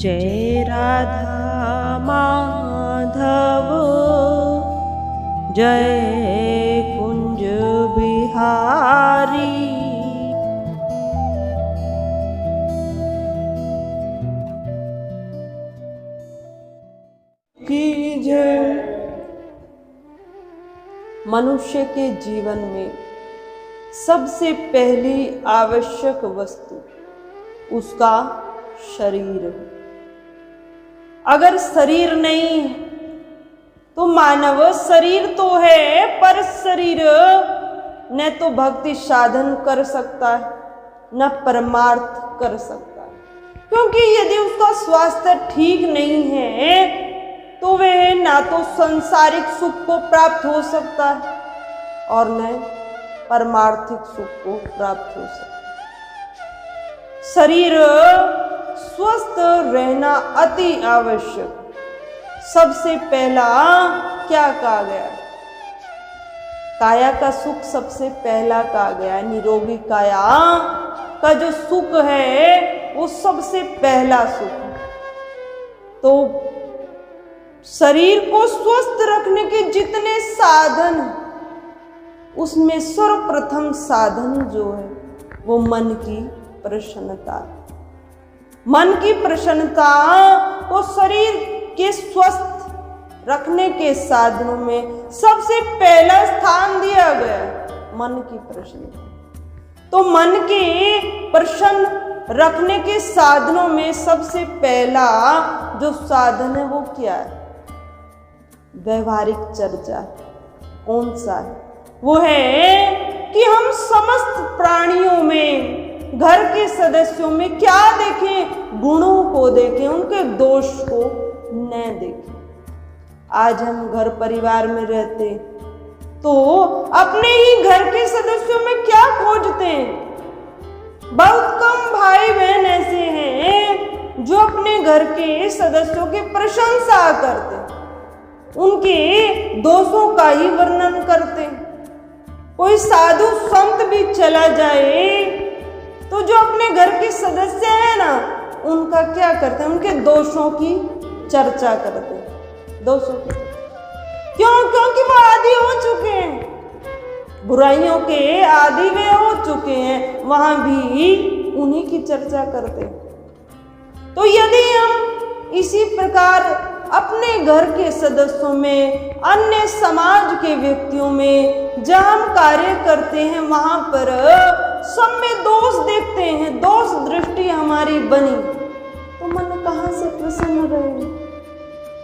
जय राधा माधव जय कुंज बिहारी। की जय। मनुष्य के जीवन में सबसे पहली आवश्यक वस्तु उसका शरीर है। अगर शरीर नहीं है तो मानव शरीर तो है पर शरीर न तो भक्ति साधन कर सकता है न परमार्थ कर सकता है, क्योंकि यदि उसका स्वास्थ्य ठीक नहीं है तो वह ना तो सांसारिक सुख को प्राप्त हो सकता है और न परमार्थिक सुख को प्राप्त हो सकता है। शरीर स्वस्थ रहना अति आवश्यक। सबसे पहला क्या कहा गया? काया का सुख सबसे पहला कहा गया। निरोगी काया का जो सुख है वो सबसे पहला सुख है। तो शरीर को स्वस्थ रखने के जितने साधन उसमें सर्वप्रथम साधन जो है वो मन की प्रसन्नता। मन की प्रसन्नता को शरीर के स्वस्थ रखने के साधनों में सबसे पहला स्थान दिया गया है, मन की प्रसन्नता। तो मन के प्रसन्न रखने के साधनों में सबसे पहला जो साधन है वो क्या है? व्यवहारिक चर्चा। कौन सा है? वो है कि हम समस्त प्राणियों में, घर के सदस्यों में क्या देखें? गुणों को देखें, उनके दोष को न देखें। आज हम घर परिवार में रहते तो अपने ही घर के सदस्यों में क्या खोजते हैं? बहुत कम भाई बहन ऐसे हैं जो अपने घर के सदस्यों की प्रशंसा करते, उनके दोषों का ही वर्णन करते। कोई साधु संत भी चला जाए तो जो अपने घर के सदस्य हैं ना, उनका क्या करते हैं? उनके दोषों की चर्चा करते हैं। दोषों की क्यों? क्योंकि वो आदी हो चुके हैं, बुराइयों के आदी वे हो चुके हैं, वहां भी उन्हीं की चर्चा करते हैं। तो यदि हम इसी प्रकार अपने घर के सदस्यों में, अन्य समाज के व्यक्तियों में जहां हम कार्य करते हैं वहां पर सब में दोष देखते हैं, दोष दृष्टि हमारी बनी, तो मन कहां से प्रसन्न रहेगा?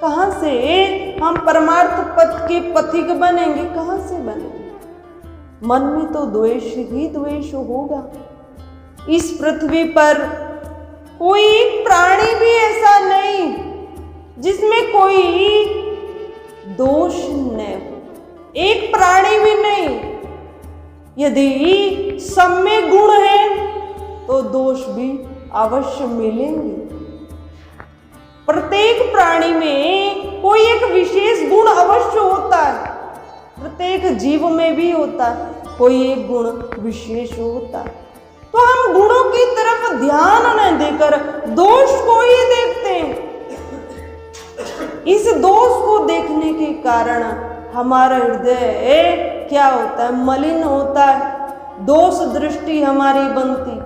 कहां से हम परमार्थ पथ के पथिक बनेंगे? कहां से बनेंगे? मन में तो द्वेष ही द्वेष होगा। इस पृथ्वी पर कोई एक प्राणी भी ऐसा नहीं जिसमें कोई दोष न हो। एक प्राणी भी नहीं। यदि सब में गुण है तो दोष भी अवश्य मिलेंगे। प्रत्येक प्राणी में कोई एक विशेष गुण अवश्य होता है। प्रत्येक जीव में भी होता है, कोई एक गुण विशेष होता है। तो हम गुणों की तरफ ध्यान न देकर दोष को ही देखते हैं। इस दोष को देखने के कारण हमारा हृदय क्या होता है? मलिन होता है, दोष दृष्टि हमारी बनती।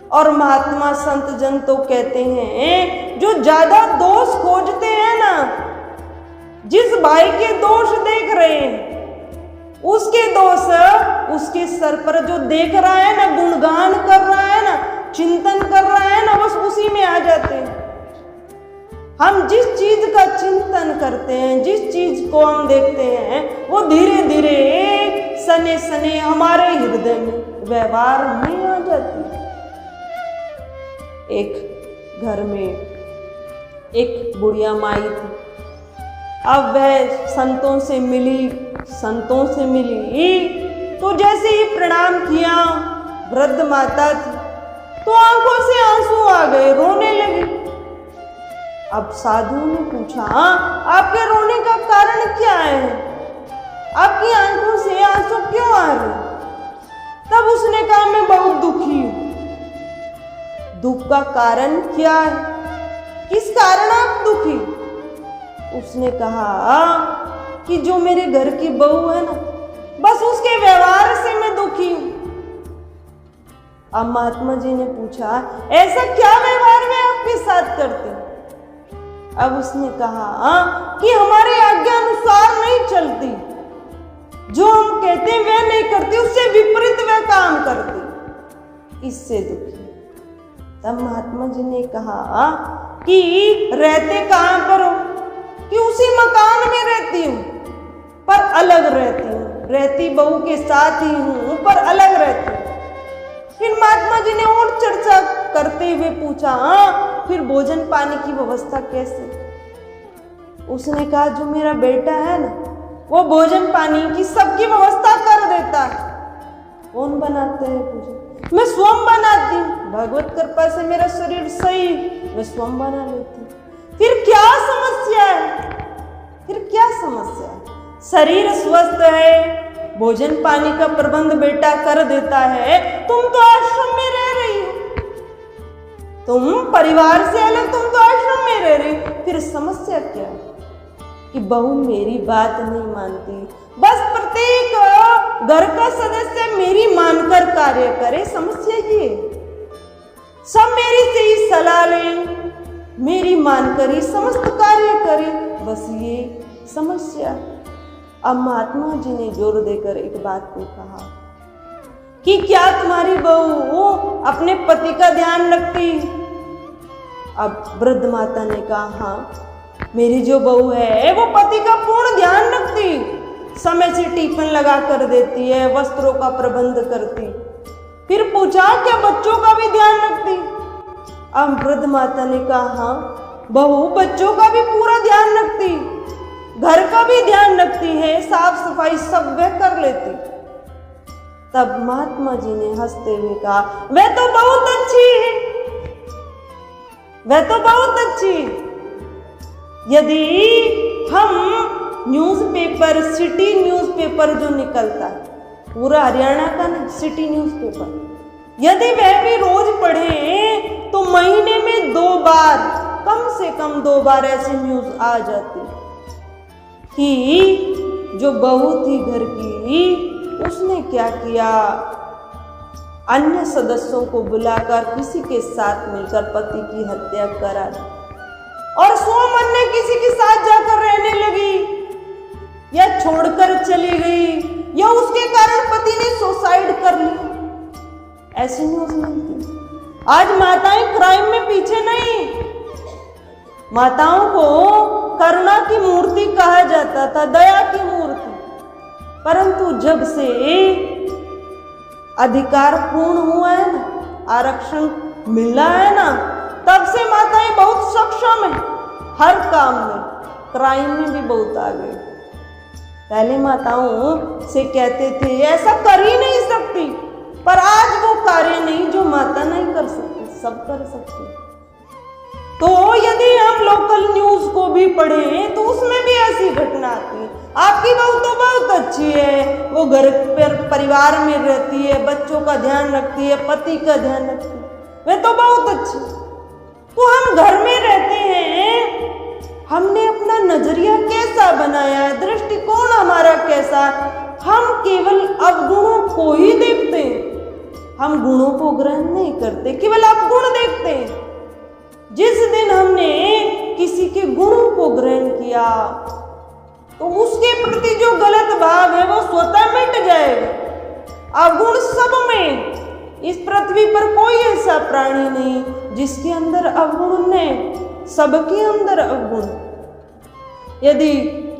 और महात्मा संत जन तो कहते हैं जो ज्यादा दोष खोजते हैं ना, जिस भाई के दोष देख रहे हैं उसके दोष उसके सर पर जो देख रहा है ना, गुणगान कर रहा है ना, चिंतन कर रहा है ना, बस उसी में आ जाते हैं। हम जिस चीज का चिंतन करते हैं, जिस चीज को हम देखते हैं, वो धीरे धीरे सने सने हमारे हृदय में व्यवहार में आ जाती है। एक घर में एक बुढ़िया माई थी। अब वह संतों से मिली तो जैसे ही प्रणाम किया, वृद्ध माता थी तो आंखों से आंसू आ गए, रोने लगी। अब साधु ने पूछा, आपके रोने का कारण क्या है? आपकी आंखों से आंसू क्यों आ रहे? तब उसने कहा, मैं बहुत दुखी हूं। दुख का कारण क्या है? किस कारण आप दुखी? उसने कहा कि जो मेरे घर की बहू है ना, बस उसके व्यवहार से मैं दुखी हूं। अब महात्मा जी ने पूछा, ऐसा क्या व्यवहार वे आपके साथ करते? अब उसने कहा कि हमारे आज्ञा अनुसार नहीं चलती, जो हम कहते हैं वह नहीं करती, उससे विपरीत वह काम करती, इससे दुखी। तब महात्मा जी ने कहा कि रहते कहां पर हो? कि उसी मकान में रहती हूं, पर अलग रहती हूं, रहती बहू के साथ ही हूं पर अलग रहती हूं। फिर महात्मा जी ने और चर्चा करते हुए पूछा, फिर भोजन पानी की व्यवस्था कैसे? उसने कहा, जो मेरा बेटा है ना, वो भोजन पानी की सबकी व्यवस्था कर देता है। कौन बनाते हैं भोजन? मैं स्वयं बनाती हूँ, भगवत कृपा से मेरा शरीर सही, मैं स्वयं बना लेती हूँ। फिर क्या समस्या है? फिर क्या समस्या है? शरीर स्वस्थ है, भोजन पानी का प्रबंध बेटा कर देता है, तुम तो आश्रम में रह रही हो, तुम परिवार से अलग, तुम तो आश्रम में रह रही हो। फिर समस्या क्या है? कि बहू मेरी बात नहीं मानती, बस प्रत्येक घर का सदस्य मेरी मानकर कार्य करे। समस्या ये, सब मेरी से ही सलाह ले, मेरी मानकर ही समस्त कार्य करे, बस ये समस्या। अब महात्मा जी ने जोर देकर एक बात को कहा कि क्या तुम्हारी बहू अपने पति का ध्यान रखती? अब वृद्ध माता ने कहा, हाँ, मेरी जो बहू है वो पति का पूर्ण ध्यान रखती, समय से टिफिन लगा कर देती है, वस्त्रों का प्रबंध करती। फिर पूछा, क्या बच्चों का भी ध्यान रखती? अब वृद्ध माता ने कहा, हाँ, बहू बच्चों का भी पूरा ध्यान रखती, घर का भी ध्यान रखती है, साफ सफाई सब वह कर लेती। तब महात्मा जी ने हंसते हुए कहा, वह तो बहुत अच्छी है, वह तो बहुत अच्छी। यदि हम न्यूज़पेपर, सिटी न्यूज़पेपर जो निकलता है, पूरा हरियाणा का ना, सिटी न्यूज़पेपर, यदि वह भी रोज पढ़े तो महीने में 2 बार, कम से कम 2 बार ऐसी न्यूज आ जाती कि जो बहू थी घर की, उसने क्या किया, अन्य सदस्यों को बुलाकर किसी के साथ मिलकर पति की हत्या करा दी और स्वयं अन्य किसी के साथ जाकर रहने लगी, या छोड़कर चली गई, या उसके कारण पति ने सुसाइड कर ली। ऐसी न्यूज मिलती। आज माताएं क्राइम में पीछे नहीं, माताओं को करुणा की मूर्ति कहा जाता था, दया की मूर्ति, परंतु जब से अधिकार पूर्ण हुआ है ना, आरक्षण मिला है ना, तब से माताएं बहुत सक्षम है, हर काम में, क्राइम में भी बहुत आ गई। पहले माताओं से कहते थे ऐसा कर ही नहीं सकती, पर आज वो कार्य नहीं जो माता नहीं कर सकती, सब कर सकती। तो यदि हम लोकल न्यूज को भी पढ़ें तो उसमें भी ऐसी घटना आती है, आपकी बहू तो बहुत अच्छी है, वो घर पर परिवार में रहती है, बच्चों का ध्यान रखती है, पति का ध्यान रखती है, वह तो बहुत अच्छी। तो हम घर में रहते हैं, हमने अपना नजरिया कैसा बनाया है, दृष्टिकोण हमारा कैसा, हम केवल अवगुणों को ही देखते हैं, हम गुणों को ग्रहण नहीं करते, केवल अवगुण देखते हैं। जिस दिन हमने किसी के गुणों को ग्रहण किया तो उसके प्रति जो गलत भाव है वो स्वतः मिट जाएगा। अवगुण सब में, इस पृथ्वी पर कोई ऐसा प्राणी नहीं जिसके अंदर अवगुण नहीं, सबके अंदर अवगुण। यदि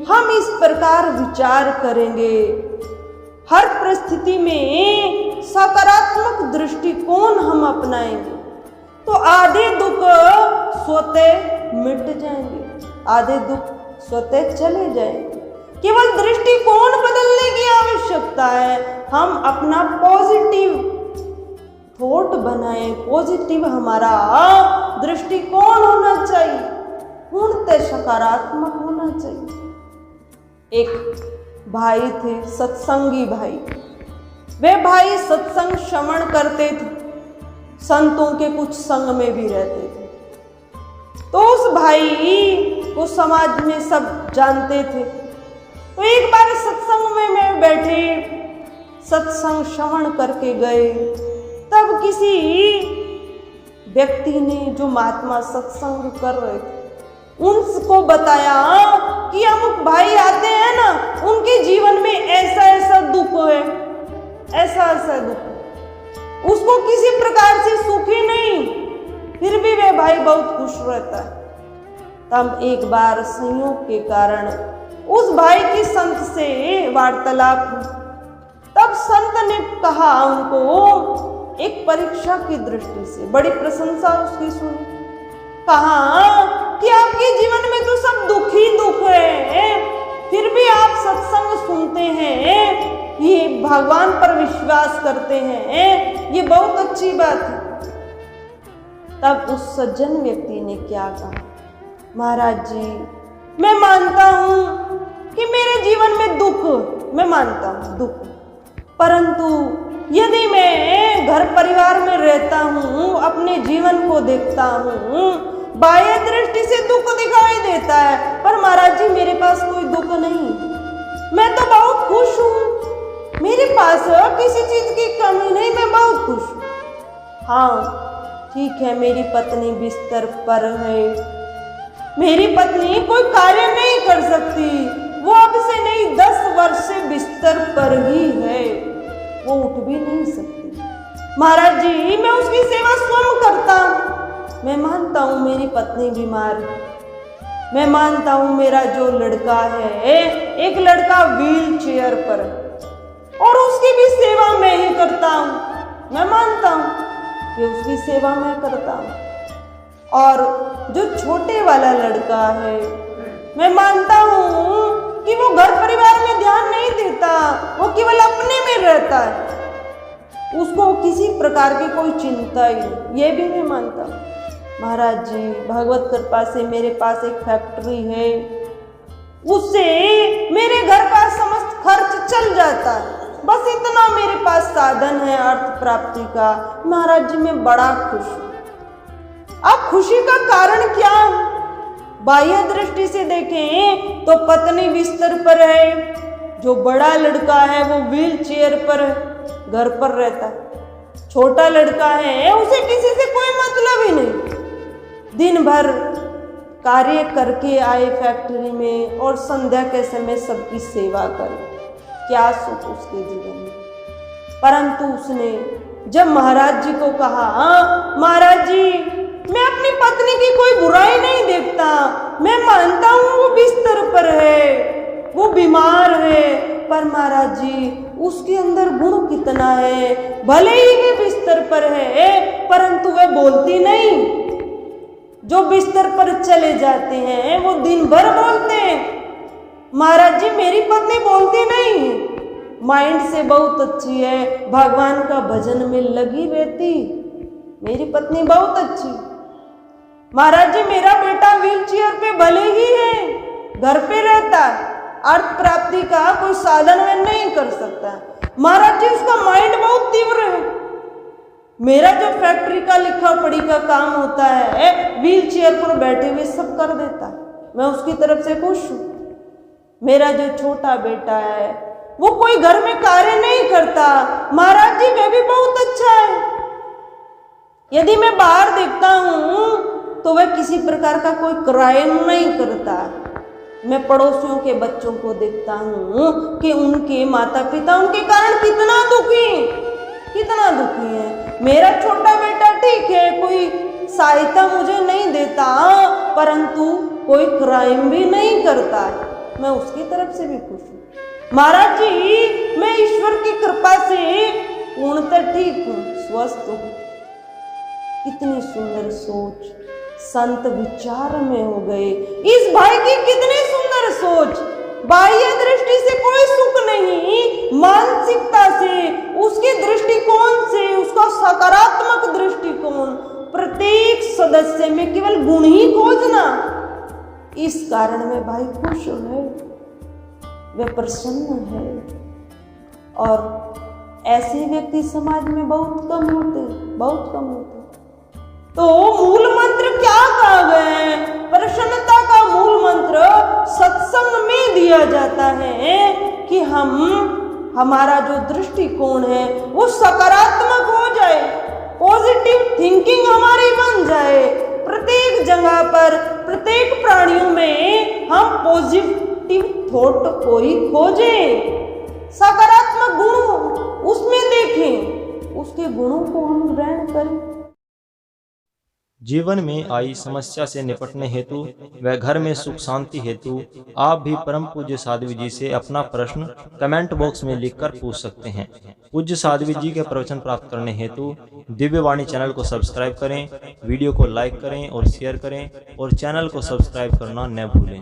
हम इस प्रकार विचार करेंगे, हर परिस्थिति में सकारात्मक दृष्टिकोण हम अपनाएंगे, तो आधे दुख स्वतः मिट जाएंगे, आधे दुख स्वतः चले जाएंगे। केवल दृष्टिकोण बदलने की आवश्यकता है। हम अपना पॉजिटिव थॉट बनाएं, पॉजिटिव हमारा दृष्टिकोण होना चाहिए, पूर्णतः सकारात्मक होना चाहिए। एक भाई थे, सत्संगी भाई, वे भाई सत्संग श्रवण करते थे, संतों के कुछ संग में भी रहते थे। तो उस भाई को समाज में सब जानते थे। तो एक बार सत्संग में मैं बैठे, सत्संग श्रवण करके गए, तब किसी व्यक्ति ने, जो महात्मा सत्संग कर रहे थे, उनको बताया कि अमुक भाई आते हैं ना, उनके जीवन में ऐसा ऐसा दुख है, ऐसा ऐसा दुख, उसको किसी प्रकार से सुखी नहीं, फिर भी वह भाई बहुत खुश रहता है। तब एक बार संयोग के कारण उस भाई की संत से वार्तालाप हुई। तब संत ने कहा उनको, एक परीक्षा की दृष्टि से बड़ी प्रशंसा उसकी सुनी, कहा कि आपके जीवन में तो सब दुख ही दुख है, फिर भी आप सत्संग सुनते हैं, ये भगवान पर विश्वास करते हैं, ये बहुत अच्छी बात है। तब उस सज्जन व्यक्ति ने क्या कहा, महाराज जी, मैं मानता हूं कि मेरे जीवन में दुख, मैं मानता हूं दुख, परंतु यदि मैं घर परिवार में रहता हूं, अपने जीवन को देखता हूं, बाह्य दृष्टि से दुख दिखाई देता है, पर महाराज जी मेरे पास कोई दुख नहीं, मैं तो बहुत खुश हूं, मेरे पास किसी चीज की कमी नहीं, मैं बहुत खुश हूं। हाँ ठीक है, मेरी पत्नी बिस्तर पर है, मेरी पत्नी कोई कार्य नहीं कर सकती, वो अब से नहीं 10 वर्ष से बिस्तर पर ही है, वो उठ भी नहीं सकती। महाराज जी मैं उसकी सेवा स्वयं करता हूं, मैं मानता हूं मेरी पत्नी बीमार है, मैं मानता हूं मेरा जो लड़का है, एक लड़का व्हील चेयर पर है और उसकी भी सेवा मैं ही करता हूं, मैं मानता हूं कि उसकी सेवा मैं करता हूं। और जो छोटे वाला लड़का है, मैं मानता हूं कि वो घर परिवार में ध्यान नहीं देता, वो केवल अपने में रहता है, उसको किसी प्रकार की कोई चिंता ही नहीं, ये भी मैं मानता हूं। महाराज जी भगवत कृपा से मेरे पास एक फैक्ट्री है, उससे मेरे घर का समस्त खर्च चल जाता है, बस इतना मेरे पास साधन है अर्थ प्राप्ति का। महाराज जी मैं बड़ा खुश हूं। अब खुशी का कारण क्या? बाह्य दृष्टि से देखें तो पत्नी बिस्तर पर है, जो बड़ा लड़का है वो व्हील चेयर पर है, घर पर रहता है, छोटा लड़का है उसे किसी से कोई मतलब ही नहीं, दिन भर कार्य करके आए फैक्ट्री में और संध्या के समय सबकी सेवा करे, क्या सुख उसके जीवन में। परंतु उसने जब महाराज जी को कहा, महाराज जी मैं अपनी पत्नी की कोई बुराई नहीं देखता, मैं मानता हूं वो बिस्तर पर है, वो बीमार है, पर महाराज जी उसके अंदर गुण कितना है, भले ही वे बिस्तर पर है परंतु वे बोलती नहीं, जो बिस्तर पर चले जाते हैं वो दिन भर बोलते हैं। महाराज जी मेरी पत्नी बोलती नहीं, माइंड से बहुत अच्छी है, भगवान का भजन में लगी रहती, मेरी पत्नी बहुत अच्छी। महाराज जी मेरा बेटा व्हील चेयर पे भले ही है, घर पे रहता है, अर्थ प्राप्ति का कोई साधन वह नहीं कर सकता। महाराज जी उसका माइंड बहुत तीव्र है, मेरा जो फैक्ट्री का लिखा पढ़ी का काम होता है व्हील चेयर पर बैठे हुए सब कर देता है, मैं उसकी तरफ से खुश हूँ। मेरा जो छोटा बेटा है वो कोई घर में कार्य नहीं करता, महाराज जी वह भी बहुत अच्छा है। यदि मैं बाहर देखता हूँ तो वह किसी प्रकार का कोई क्राइम नहीं करता। मैं पड़ोसियों के बच्चों को देखता हूँ कि उनके माता पिता उनके कारण कितना दुखी है। मेरा छोटा बेटा ठीक है, कोई सहायता मुझे नहीं देता, परंतु कोई क्राइम भी नहीं करता है, मैं उसकी तरफ से भी खुश हूँ। महाराज जी मैं ईश्वर की कृपा से पूर्णतः ठीक हूँ, स्वस्थ हूँ। कितनी सुंदर सोच, संत विचार में हो गए। इस भाई की कितनी सुंदर सोच, बाह्य दृष्टि से कोई सुख नहीं, मानसिकता से, उसके दृष्टिकोण से, उसका सकारात्मक दृष्टिकोण, प्रत्येक सदस्य में केवल गुण ही खोजना। इस कारण में भाई खुश है, वे प्रसन्न है, और ऐसे व्यक्ति समाज में बहुत कम होते। तो मूल मंत्र क्या कहा गया है? हमारा जो दृष्टिकोण है वो सकारात्मक हो जाए, पॉजिटिव थिंकिंग हमारी बन जाए, प्रत्येक जगह पर प्रत्येक प्राणियों में हम पॉजिटिव थॉट को ही खोजें, सकारात्मक गुण उसमें देखें, उसके गुणों को हम ग्रहण करें। जीवन में आई समस्या से निपटने हेतु व घर में सुख शांति हेतु आप भी परम पूज्य साध्वी जी से अपना प्रश्न कमेंट बॉक्स में लिखकर पूछ सकते हैं। पूज्य साध्वी जी के प्रवचन प्राप्त करने हेतु दिव्यवाणी चैनल को सब्सक्राइब करें, वीडियो को लाइक करें और शेयर करें और चैनल को सब्सक्राइब करना न भूलें।